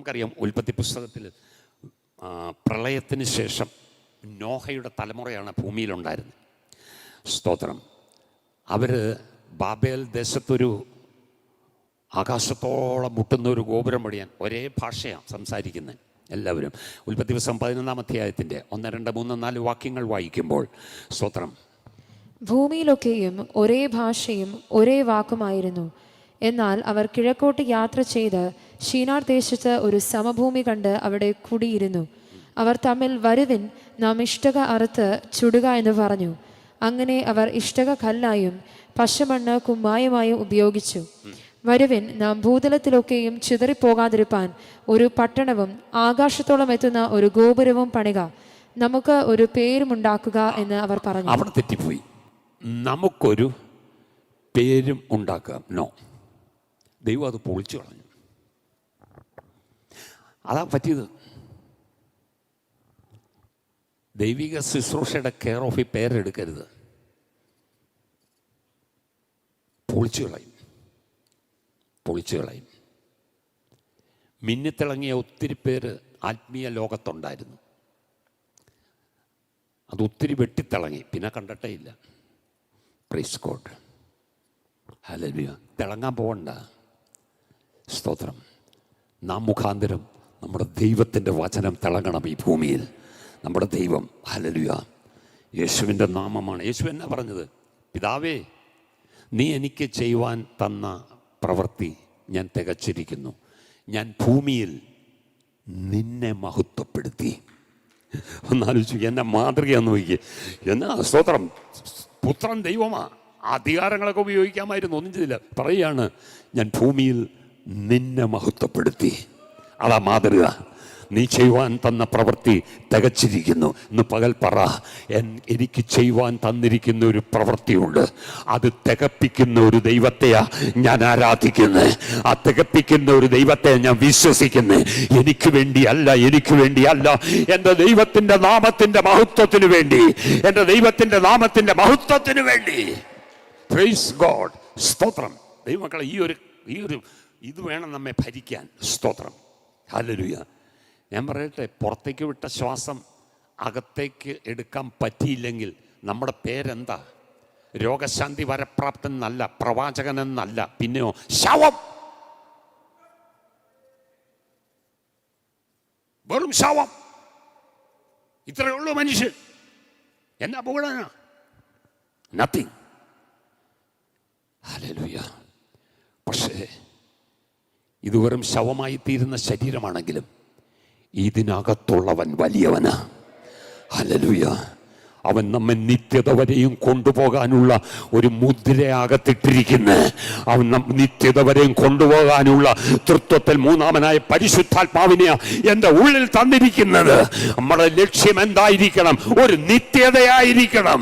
നമുക്കറിയാം ഉൽപ്പത്തി പുസ്തകത്തിൽ പ്രളയത്തിന് ശേഷം നോഹയുടെ തലമുറയാണ് ഭൂമിയിലുണ്ടായിരുന്നത്. സ്തോത്രം. അവർ ബാബേൽ ദേശത്തൊരു ആകാശത്തോളം മുട്ടുന്ന ഒരു ഗോപുരം പണിയാൻ ഒരേ ഭാഷയാണ് സംസാരിക്കുന്നത് എല്ലാവരും. ഉൽപ്പത്തി പുസ്തകം 11-ാം അധ്യായത്തിൻ്റെ 1, 2, 3, 4 വാക്യങ്ങൾ വായിക്കുമ്പോൾ സ്തോത്രം, ഭൂമിയിലൊക്കെയും ഒരേ ഭാഷയും ഒരേ വാക്കുമായിരുന്നു. എന്നാൽ അവർ കിഴക്കോട്ട് യാത്ര ചെയ്ത് ഷീനാർ ദേശത്ത് ഒരു സമഭൂമി കണ്ട് അവിടെ കുടിയിരുന്നു. അവർ തമ്മിൽ വരുവിൻ, നാം ഇഷ്ടക അറുത്ത് ചുടുക എന്ന് പറഞ്ഞു. അങ്ങനെ അവർ ഇഷ്ടക കല്ലായും പശമണ്ണ് കുമ്മായമായും ഉപയോഗിച്ചു. വരുവിൻ, നാം ഭൂതലത്തിലൊക്കെയും ചിതറിപ്പോകാതിരിപ്പാൻ ഒരു പട്ടണവും ആകാശത്തോളം എത്തുന്ന ഒരു ഗോപുരവും പണിക, നമുക്ക് ഒരു പേരുമുണ്ടാക്കുക എന്ന് അവർ പറഞ്ഞു. അവിടെ തെറ്റിപ്പോയി. നമുക്കൊരു പേരും ഉണ്ടാക്കാം. നോ, ദൈവം അത് പൊളിച്ചു കളഞ്ഞു. അതാ പറ്റിയത്. ദൈവിക ശുശ്രൂഷയുടെ കെയർ ഓഫ് ഈ പേരെടുക്കരുത്, പൊളിച്ചു കളയും. മിന്നിത്തിളങ്ങിയ ഒത്തിരി പേര് ആത്മീയ ലോകത്തുണ്ടായിരുന്നു. അതൊത്തിരി വെട്ടിത്തിളങ്ങി, പിന്നെ കണ്ടിട്ടേ ഇല്ല. Praise God, hallelujah. തിളങ്ങാൻ പോകണ്ട. സ്തോത്രം. നാം മുഖാന്തരം നമ്മുടെ ദൈവത്തിൻ്റെ വചനം തിളങ്ങണം ഈ ഭൂമിയിൽ. നമ്മുടെ ദൈവം, ഹല്ലേലൂയ, യേശുവിൻ്റെ നാമമാണ്. യേശു എന്നാ പറഞ്ഞത്? പിതാവേ, നീ എനിക്ക് ചെയ്യുവാൻ തന്ന പ്രവൃത്തി ഞാൻ തികച്ചിരിക്കുന്നു. ഞാൻ ഭൂമിയിൽ നിന്നെ മഹത്വപ്പെടുത്തി. ഒന്നാലോചിച്ചു, എന്നെ മാതൃകയാന്ന് നോക്കിയേ. എന്നാ സ്തോത്രം. പുത്രൻ ദൈവമാ, അധികാരങ്ങളൊക്കെ ഉപയോഗിക്കാമായിരുന്നു, ഒന്നും ചെയ്തില്ല. പറയുകയാണ്, ഞാൻ ഭൂമിയിൽ നിന്നെ മഹത്വപ്പെടുത്തി. അതാ മാതൃക. നീ ചെയ്യുവാൻ തന്ന പ്രവൃത്തി തികച്ചിരിക്കുന്നു. ഇന്ന് പകൽ പറ, എനിക്ക് ചെയ്യുവാൻ തന്നിരിക്കുന്ന ഒരു പ്രവൃത്തിയുണ്ട്. അത് തികപ്പിക്കുന്ന ഒരു ദൈവത്തെയാ ഞാൻ ആരാധിക്കുന്നത്. ആ തികപ്പിക്കുന്ന ഒരു ദൈവത്തെ ഞാൻ വിശ്വസിക്കുന്നത്. എനിക്ക് വേണ്ടിയല്ല, എൻ്റെ ദൈവത്തിൻ്റെ നാമത്തിൻ്റെ മഹത്വത്തിന് വേണ്ടി, എൻ്റെ ദൈവത്തിൻ്റെ നാമത്തിൻ്റെ മഹത്വത്തിന് വേണ്ടി. Praise God. സ്തോത്രം. ദൈവമക്കളെ, ഈ ഒരു ഇത് വേണം നമ്മെ ഭരിക്കാൻ. സ്തോത്രം. ഹല്ലേലൂയ. ഞാൻ പറയട്ടെ, പുറത്തേക്ക് വിട്ട ശ്വാസം അകത്തേക്ക് എടുക്കാൻ പറ്റിയില്ലെങ്കിൽ നമ്മുടെ പേരെന്താ? രോഗശാന്തി വരപ്രാപ്തൻ എന്നല്ല, പ്രവാചകൻ എന്നല്ല, പിന്നെയോ ശവം. വെറും ശവം. ഇത്രയേ ഉള്ളൂ മനുഷ്യൻ. എന്നാ പുകഴാനാ? നത്തിങ്. ഹല്ലേലൂയ. പക്ഷേ ഇത് വെറും ശവമായി തീരുന്ന ശരീരമാണെങ്കിലും ഇതിനകത്തുള്ളവൻ വലിയവനാ. ഹല്ലേലൂയ. അവൻ നമ്മെ നിത്യത വരെയും കൊണ്ടുപോകാനുള്ള ഒരു മുദ്രയാകത്തിട്ടിരിക്കുന്നു. അവൻ നിത്യത വരെയും കൊണ്ടുപോകാനുള്ള തൃത്വത്തിൽ മൂന്നാമനായ പരിശുദ്ധാത്മാവിനെ എൻ്റെ ഉള്ളിൽ തന്നിരിക്കുന്നത്. നമ്മുടെ ലക്ഷ്യം എന്തായിരിക്കണം? ഒരു നിത്യതയായിരിക്കണം.